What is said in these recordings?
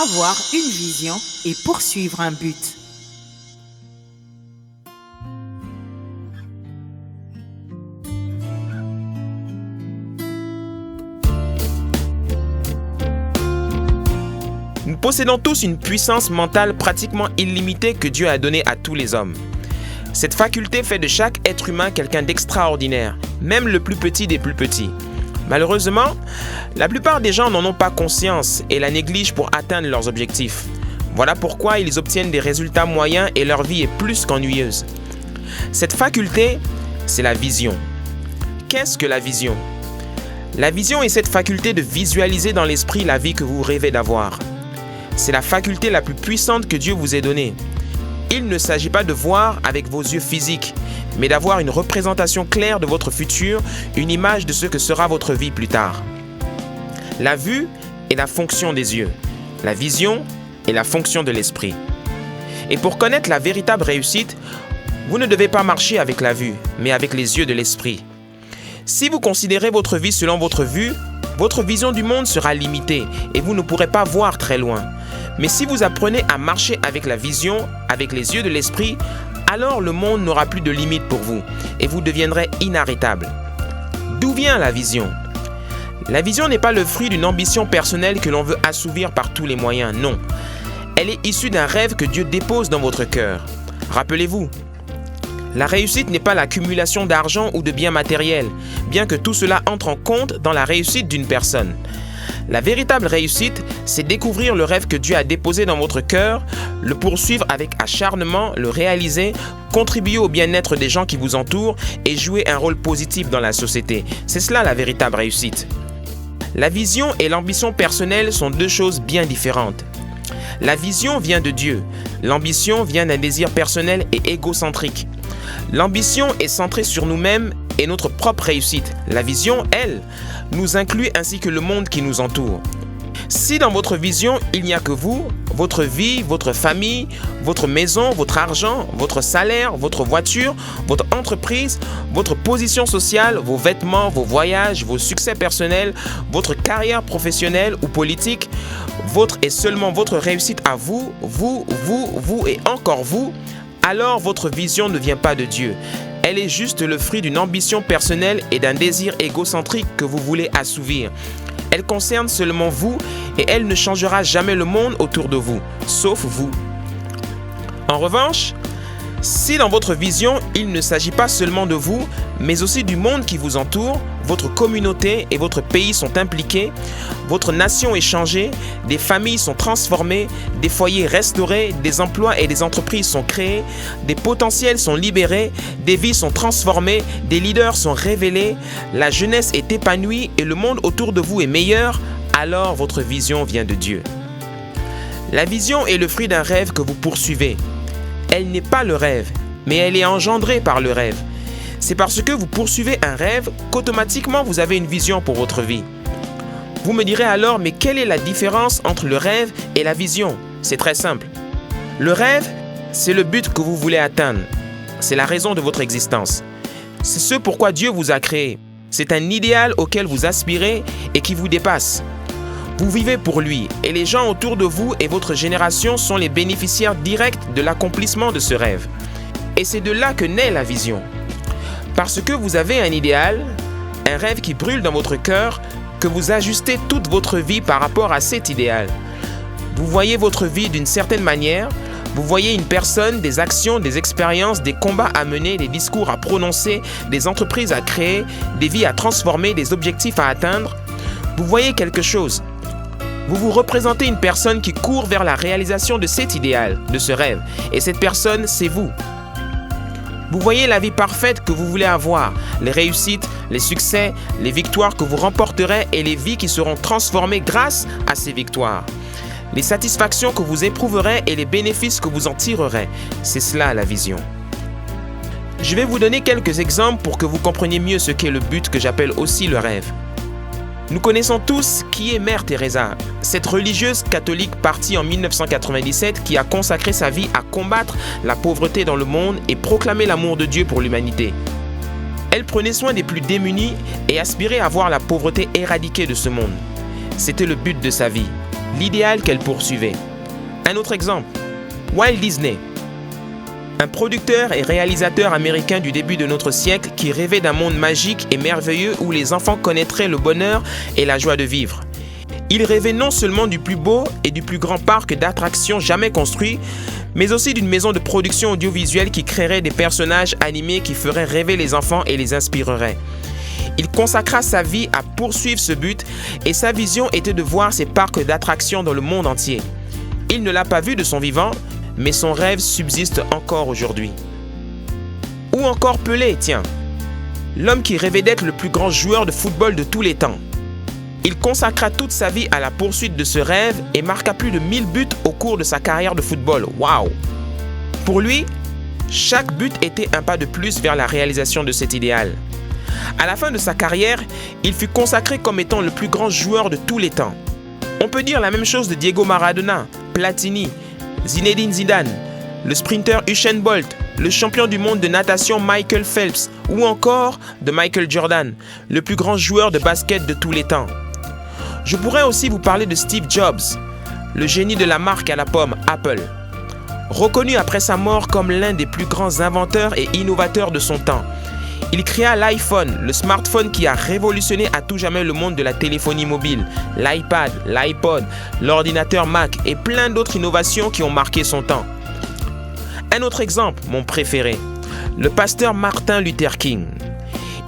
Avoir une vision et poursuivre un but. Nous possédons tous une puissance mentale pratiquement illimitée que Dieu a donnée à tous les hommes. Cette faculté fait de chaque être humain quelqu'un d'extraordinaire, même le plus petit des plus petits. Malheureusement, la plupart des gens n'en ont pas conscience et la négligent pour atteindre leurs objectifs. Voilà pourquoi ils obtiennent des résultats moyens et leur vie est plus qu'ennuyeuse. Cette faculté, c'est la vision. Qu'est-ce que la vision? La vision est cette faculté de visualiser dans l'esprit la vie que vous rêvez d'avoir. C'est la faculté la plus puissante que Dieu vous ait donnée. Il ne s'agit pas de voir avec vos yeux physiques, mais d'avoir une représentation claire de votre futur, une image de ce que sera votre vie plus tard. La vue est la fonction des yeux. La vision est la fonction de l'esprit. Et pour connaître la véritable réussite, vous ne devez pas marcher avec la vue, mais avec les yeux de l'esprit. Si vous considérez votre vie selon votre vue, votre vision du monde sera limitée et vous ne pourrez pas voir très loin. Mais si vous apprenez à marcher avec la vision, avec les yeux de l'esprit, alors le monde n'aura plus de limites pour vous et vous deviendrez inarrêtable. D'où vient la vision? La vision n'est pas le fruit d'une ambition personnelle que l'on veut assouvir par tous les moyens, non. Elle est issue d'un rêve que Dieu dépose dans votre cœur. Rappelez-vous, la réussite n'est pas l'accumulation d'argent ou de biens matériels, bien que tout cela entre en compte dans la réussite d'une personne. La véritable réussite, c'est découvrir le rêve que Dieu a déposé dans votre cœur, le poursuivre avec acharnement, le réaliser, contribuer au bien-être des gens qui vous entourent et jouer un rôle positif dans la société. C'est cela la véritable réussite. La vision et l'ambition personnelle sont deux choses bien différentes. La vision vient de Dieu. L'ambition vient d'un désir personnel et égocentrique. L'ambition est centrée sur nous-mêmes et notre propre réussite. La vision, elle, nous inclut ainsi que le monde qui nous entoure. Si dans votre vision, il n'y a que vous, votre vie, votre famille, votre maison, votre argent, votre salaire, votre voiture, votre entreprise, votre position sociale, vos vêtements, vos voyages, vos succès personnels, votre carrière professionnelle ou politique, votre et seulement votre réussite à vous et encore vous, alors votre vision ne vient pas de Dieu. Elle est juste le fruit d'une ambition personnelle et d'un désir égocentrique que vous voulez assouvir. Elle concerne seulement vous et elle ne changera jamais le monde autour de vous, sauf vous. En revanche, si dans votre vision, il ne s'agit pas seulement de vous, mais aussi du monde qui vous entoure, votre communauté et votre pays sont impliqués, votre nation est changée, des familles sont transformées, des foyers restaurés, des emplois et des entreprises sont créés, des potentiels sont libérés, des vies sont transformées, des leaders sont révélés, la jeunesse est épanouie et le monde autour de vous est meilleur, alors votre vision vient de Dieu. La vision est le fruit d'un rêve que vous poursuivez. Elle n'est pas le rêve, mais elle est engendrée par le rêve. C'est parce que vous poursuivez un rêve qu'automatiquement vous avez une vision pour votre vie. Vous me direz alors, mais quelle est la différence entre le rêve et la vision? C'est très simple. Le rêve, c'est le but que vous voulez atteindre. C'est la raison de votre existence. C'est ce pourquoi Dieu vous a créé. C'est un idéal auquel vous aspirez et qui vous dépasse. Vous vivez pour lui et les gens autour de vous et votre génération sont les bénéficiaires directs de l'accomplissement de ce rêve. Et c'est de là que naît la vision. Parce que vous avez un idéal, un rêve qui brûle dans votre cœur, que vous ajustez toute votre vie par rapport à cet idéal. Vous voyez votre vie d'une certaine manière, vous voyez une personne, des actions, des expériences, des combats à mener, des discours à prononcer, des entreprises à créer, des vies à transformer, des objectifs à atteindre. Vous voyez quelque chose. Vous vous représentez une personne qui court vers la réalisation de cet idéal, de ce rêve. Et cette personne, c'est vous. Vous voyez la vie parfaite que vous voulez avoir, les réussites, les succès, les victoires que vous remporterez et les vies qui seront transformées grâce à ces victoires. Les satisfactions que vous éprouverez et les bénéfices que vous en tirerez. C'est cela la vision. Je vais vous donner quelques exemples pour que vous compreniez mieux ce qu'est le but que j'appelle aussi le rêve. Nous connaissons tous qui est Mère Teresa, cette religieuse catholique partie en 1997 qui a consacré sa vie à combattre la pauvreté dans le monde et proclamer l'amour de Dieu pour l'humanité. Elle prenait soin des plus démunis et aspirait à voir la pauvreté éradiquée de ce monde. C'était le but de sa vie. l'idéal qu'elle poursuivait. Un autre exemple, Walt Disney. Un producteur et réalisateur américain du début de notre siècle qui rêvait d'un monde magique et merveilleux où les enfants connaîtraient le bonheur et la joie de vivre. Il rêvait non seulement du plus beau et du plus grand parc d'attractions jamais construit, mais aussi d'une maison de production audiovisuelle qui créerait des personnages animés qui feraient rêver les enfants et les inspireraient. Il consacra sa vie à poursuivre ce but et sa vision était de voir ces parcs d'attractions dans le monde entier. Il ne l'a pas vu de son vivant, mais son rêve subsiste encore aujourd'hui. Ou encore Pelé, tiens. L'homme qui rêvait d'être le plus grand joueur de football de tous les temps. Il consacra toute sa vie à la poursuite de ce rêve et marqua plus de 1000 buts au cours de sa carrière de football. Waouh! Pour lui, chaque but était un pas de plus vers la réalisation de cet idéal. À la fin de sa carrière, il fut consacré comme étant le plus grand joueur de tous les temps. On peut dire la même chose de Diego Maradona, Platini, Zinedine Zidane, le sprinter Usain Bolt, le champion du monde de natation Michael Phelps ou encore de Michael Jordan, le plus grand joueur de basket de tous les temps. Je pourrais aussi vous parler de Steve Jobs, le génie de la marque à la pomme Apple. Reconnu après sa mort comme l'un des plus grands inventeurs et innovateurs de son temps, il créa l'iPhone, le smartphone qui a révolutionné à tout jamais le monde de la téléphonie mobile, l'iPad, l'iPod, l'ordinateur Mac et plein d'autres innovations qui ont marqué son temps. Un autre exemple, mon préféré, le pasteur Martin Luther King.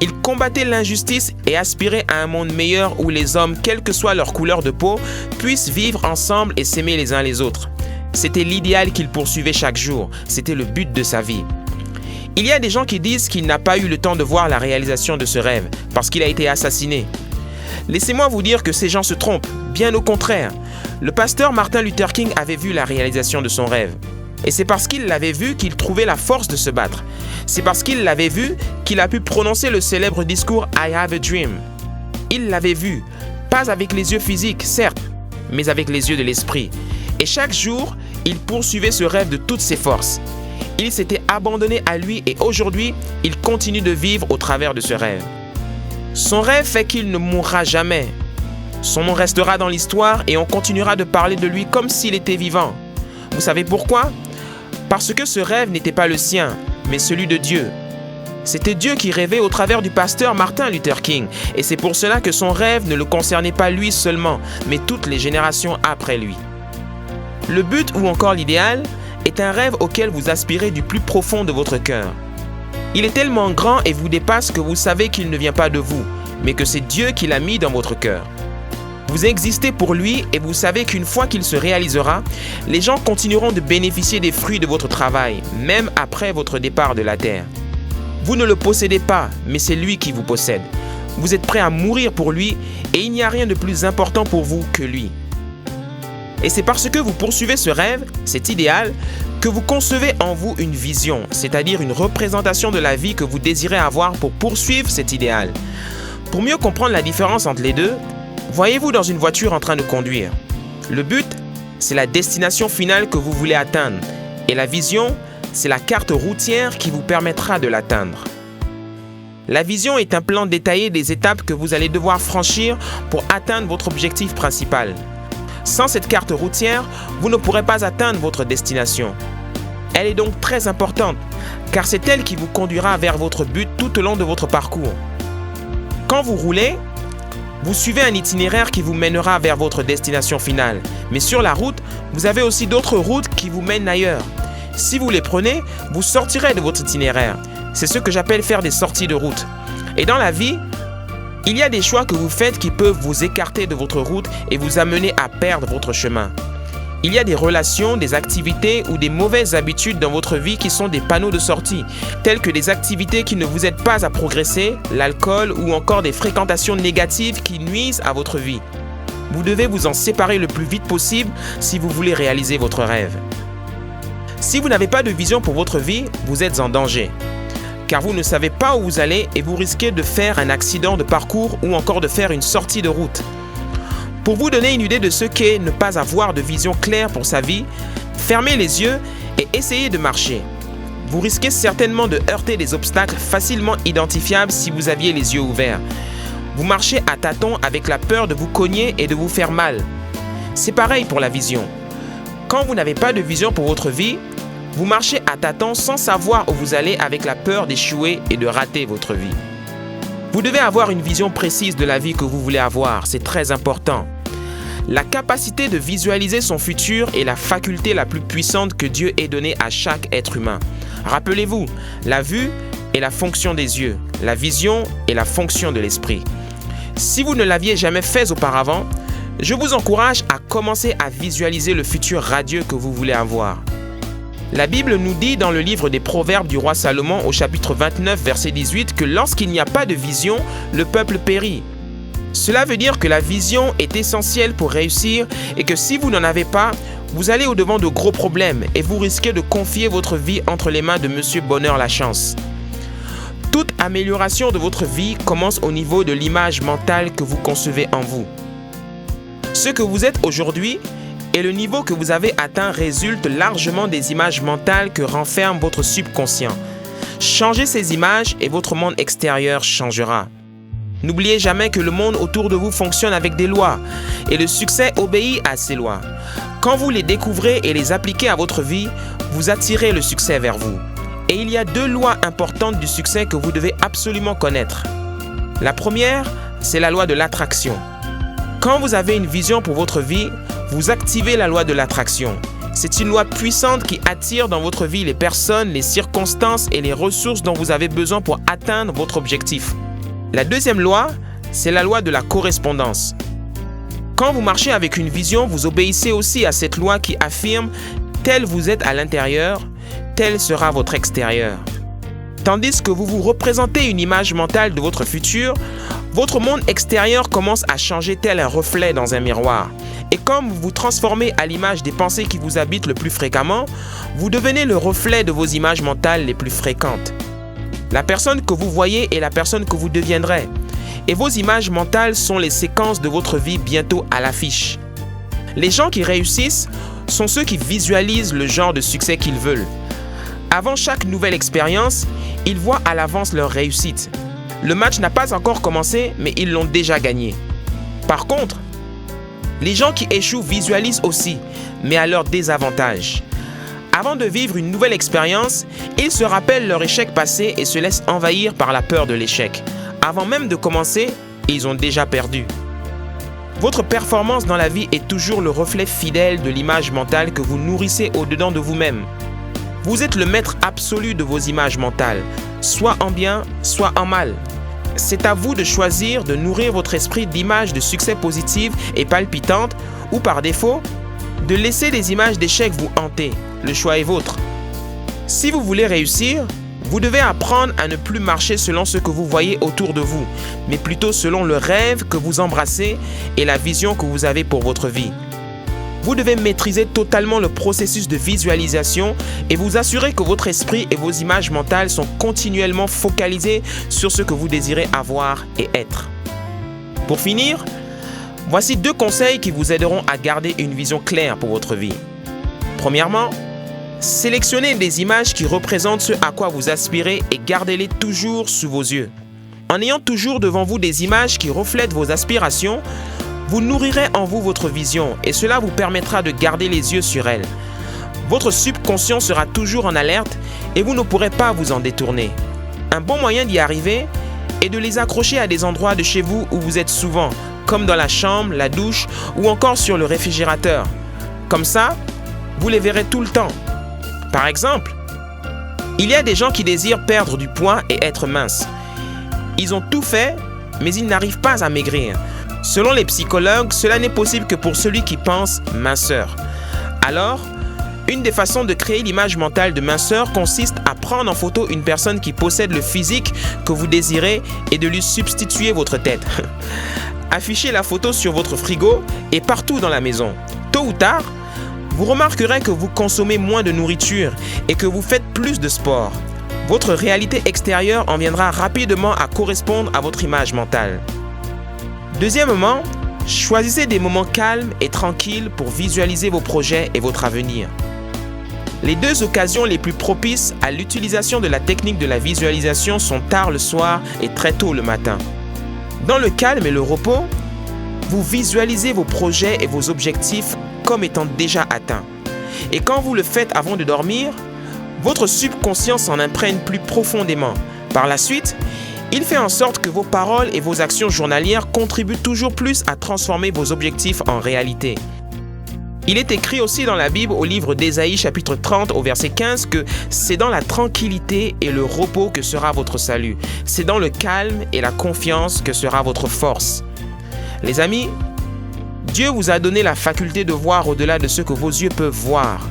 Il combattait l'injustice et aspirait à un monde meilleur où les hommes, quelle que soit leur couleur de peau, puissent vivre ensemble et s'aimer les uns les autres. C'était l'idéal qu'il poursuivait chaque jour, c'était le but de sa vie. Il y a des gens qui disent qu'il n'a pas eu le temps de voir la réalisation de ce rêve parce qu'il a été assassiné. Laissez-moi vous dire que ces gens se trompent, bien au contraire. Le pasteur Martin Luther King avait vu la réalisation de son rêve. Et c'est parce qu'il l'avait vu qu'il trouvait la force de se battre. C'est parce qu'il l'avait vu qu'il a pu prononcer le célèbre discours « I have a dream ». Il l'avait vu, pas avec les yeux physiques, certes, mais avec les yeux de l'esprit. Et chaque jour, il poursuivait ce rêve de toutes ses forces. Il s'était abandonné à lui et aujourd'hui, il continue de vivre au travers de ce rêve. Son rêve fait qu'il ne mourra jamais. Son nom restera dans l'histoire et on continuera de parler de lui comme s'il était vivant. Vous savez pourquoi? Parce que ce rêve n'était pas le sien, mais celui de Dieu. C'était Dieu qui rêvait au travers du pasteur Martin Luther King. Et c'est pour cela que son rêve ne le concernait pas lui seulement, mais toutes les générations après lui. Le but ou encore l'idéal est un rêve auquel vous aspirez du plus profond de votre cœur. Il est tellement grand et vous dépasse que vous savez qu'il ne vient pas de vous, mais que c'est Dieu qui l'a mis dans votre cœur. Vous existez pour lui et vous savez qu'une fois qu'il se réalisera, les gens continueront de bénéficier des fruits de votre travail, même après votre départ de la terre. Vous ne le possédez pas, mais c'est lui qui vous possède. Vous êtes prêt à mourir pour lui et il n'y a rien de plus important pour vous que lui. Et c'est parce que vous poursuivez ce rêve, cet idéal, que vous concevez en vous une vision, c'est-à-dire une représentation de la vie que vous désirez avoir pour poursuivre cet idéal. Pour mieux comprendre la différence entre les deux, voyez-vous dans une voiture en train de conduire. Le but, c'est la destination finale que vous voulez atteindre. Et la vision, c'est la carte routière qui vous permettra de l'atteindre. La vision est un plan détaillé des étapes que vous allez devoir franchir pour atteindre votre objectif principal. Sans cette carte routière, vous ne pourrez pas atteindre votre destination. Elle est donc très importante, car c'est elle qui vous conduira vers votre but tout au long de votre parcours. Quand vous roulez, vous suivez un itinéraire qui vous mènera vers votre destination finale. Mais sur la route, vous avez aussi d'autres routes qui vous mènent ailleurs. Si vous les prenez, vous sortirez de votre itinéraire. C'est ce que j'appelle faire des sorties de route. Et dans la vie, il y a des choix que vous faites qui peuvent vous écarter de votre route et vous amener à perdre votre chemin. Il y a des relations, des activités ou des mauvaises habitudes dans votre vie qui sont des panneaux de sortie, telles que des activités qui ne vous aident pas à progresser, l'alcool ou encore des fréquentations négatives qui nuisent à votre vie. Vous devez vous en séparer le plus vite possible si vous voulez réaliser votre rêve. Si vous n'avez pas de vision pour votre vie, vous êtes en danger. Car vous ne savez pas où vous allez et vous risquez de faire un accident de parcours ou encore de faire une sortie de route. Pour vous donner une idée de ce qu'est ne pas avoir de vision claire pour sa vie, fermez les yeux et essayez de marcher. Vous risquez certainement de heurter des obstacles facilement identifiables si vous aviez les yeux ouverts. Vous marchez à tâtons avec la peur de vous cogner et de vous faire mal. C'est pareil pour la vision. Quand vous n'avez pas de vision pour votre vie, vous marchez à tâtons sans savoir où vous allez avec la peur d'échouer et de rater votre vie. Vous devez avoir une vision précise de la vie que vous voulez avoir, c'est très important. La capacité de visualiser son futur est la faculté la plus puissante que Dieu ait donnée à chaque être humain. Rappelez-vous, la vue est la fonction des yeux, la vision est la fonction de l'esprit. Si vous ne l'aviez jamais fait auparavant, je vous encourage à commencer à visualiser le futur radieux que vous voulez avoir. La Bible nous dit dans le livre des Proverbes du roi Salomon au chapitre 29, verset 18 que lorsqu'il n'y a pas de vision, le peuple périt. Cela veut dire que la vision est essentielle pour réussir et que si vous n'en avez pas, vous allez au-devant de gros problèmes et vous risquez de confier votre vie entre les mains de Monsieur Bonheur la Chance. Toute amélioration de votre vie commence au niveau de l'image mentale que vous concevez en vous. Ce que vous êtes aujourd'hui et le niveau que vous avez atteint résulte largement des images mentales que renferme votre subconscient. Changez ces images et votre monde extérieur changera. N'oubliez jamais que le monde autour de vous fonctionne avec des lois et le succès obéit à ces lois. Quand vous les découvrez et les appliquez à votre vie, vous attirez le succès vers vous. Et il y a 2 lois importantes du succès que vous devez absolument connaître. La première, c'est la loi de l'attraction. Quand vous avez une vision pour votre vie, vous activez la loi de l'attraction. C'est une loi puissante qui attire dans votre vie les personnes, les circonstances et les ressources dont vous avez besoin pour atteindre votre objectif. La deuxième loi, c'est la loi de la correspondance. Quand vous marchez avec une vision, vous obéissez aussi à cette loi qui affirme « tel vous êtes à l'intérieur, tel sera votre extérieur ». Tandis que vous vous représentez une image mentale de votre futur, votre monde extérieur commence à changer tel un reflet dans un miroir. Et comme vous vous transformez à l'image des pensées qui vous habitent le plus fréquemment, vous devenez le reflet de vos images mentales les plus fréquentes. La personne que vous voyez est la personne que vous deviendrez. Et vos images mentales sont les séquences de votre vie bientôt à l'affiche. Les gens qui réussissent sont ceux qui visualisent le genre de succès qu'ils veulent. Avant chaque nouvelle expérience, ils voient à l'avance leur réussite. Le match n'a pas encore commencé, mais ils l'ont déjà gagné. Par contre, les gens qui échouent visualisent aussi, mais à leur désavantage. Avant de vivre une nouvelle expérience, ils se rappellent leur échec passé et se laissent envahir par la peur de l'échec. Avant même de commencer, ils ont déjà perdu. Votre performance dans la vie est toujours le reflet fidèle de l'image mentale que vous nourrissez au-dedans de vous-même. Vous êtes le maître absolu de vos images mentales, soit en bien, soit en mal. C'est à vous de choisir de nourrir votre esprit d'images de succès positives et palpitantes ou par défaut, de laisser des images d'échecs vous hanter. Le choix est vôtre. Si vous voulez réussir, vous devez apprendre à ne plus marcher selon ce que vous voyez autour de vous, mais plutôt selon le rêve que vous embrassez et la vision que vous avez pour votre vie. Vous devez maîtriser totalement le processus de visualisation et vous assurer que votre esprit et vos images mentales sont continuellement focalisés sur ce que vous désirez avoir et être. Pour finir, voici 2 conseils qui vous aideront à garder une vision claire pour votre vie. Premièrement, sélectionnez des images qui représentent ce à quoi vous aspirez et gardez-les toujours sous vos yeux. En ayant toujours devant vous des images qui reflètent vos aspirations, vous nourrirez en vous votre vision et cela vous permettra de garder les yeux sur elle. Votre subconscient sera toujours en alerte et vous ne pourrez pas vous en détourner. Un bon moyen d'y arriver est de les accrocher à des endroits de chez vous où vous êtes souvent, comme dans la chambre, la douche ou encore sur le réfrigérateur. Comme ça, vous les verrez tout le temps. Par exemple, il y a des gens qui désirent perdre du poids et être minces. Ils ont tout fait, mais ils n'arrivent pas à maigrir. Selon les psychologues, cela n'est possible que pour celui qui pense minceur. Alors, une des façons de créer l'image mentale de minceur consiste à prendre en photo une personne qui possède le physique que vous désirez et de lui substituer votre tête. Affichez la photo sur votre frigo et partout dans la maison. Tôt ou tard, vous remarquerez que vous consommez moins de nourriture et que vous faites plus de sport. Votre réalité extérieure en viendra rapidement à correspondre à votre image mentale. Deuxièmement, choisissez des moments calmes et tranquilles pour visualiser vos projets et votre avenir. Les 2 occasions les plus propices à l'utilisation de la technique de la visualisation sont tard le soir et très tôt le matin. Dans le calme et le repos, Vous visualisez vos projets et vos objectifs comme étant déjà atteints. Et quand vous le faites avant de dormir, votre subconscient s'en imprègne plus profondément. Par la suite, il fait en sorte que vos paroles et vos actions journalières contribuent toujours plus à transformer vos objectifs en réalité. Il est écrit aussi dans la Bible au livre d'Ésaïe chapitre 30 au verset 15 que c'est dans la tranquillité et le repos que sera votre salut. C'est dans le calme et la confiance que sera votre force. Les amis, Dieu vous a donné la faculté de voir au-delà de ce que vos yeux peuvent voir.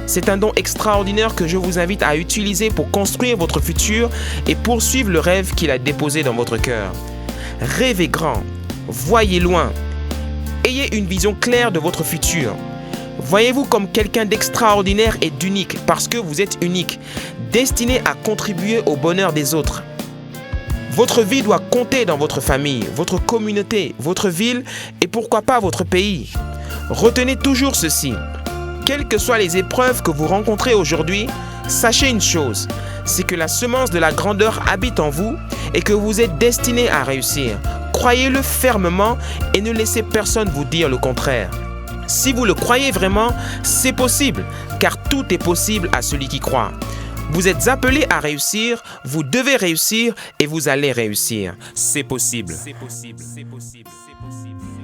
C'est un don extraordinaire que je vous invite à utiliser pour construire votre futur et poursuivre le rêve qu'il a déposé dans votre cœur. Rêvez grand, voyez loin, ayez une vision claire de votre futur. Voyez-vous comme quelqu'un d'extraordinaire et d'unique parce que vous êtes unique, destiné à contribuer au bonheur des autres. Votre vie doit compter dans votre famille, votre communauté, votre ville et pourquoi pas votre pays. Retenez toujours ceci. Quelles que soient les épreuves que vous rencontrez aujourd'hui, sachez une chose, c'est que la semence de la grandeur habite en vous et que vous êtes destiné à réussir. Croyez-le fermement et ne laissez personne vous dire le contraire. Si vous le croyez vraiment, c'est possible, car tout est possible à celui qui croit. Vous êtes appelé à réussir, vous devez réussir et vous allez réussir. C'est possible. C'est possible. C'est possible. C'est possible.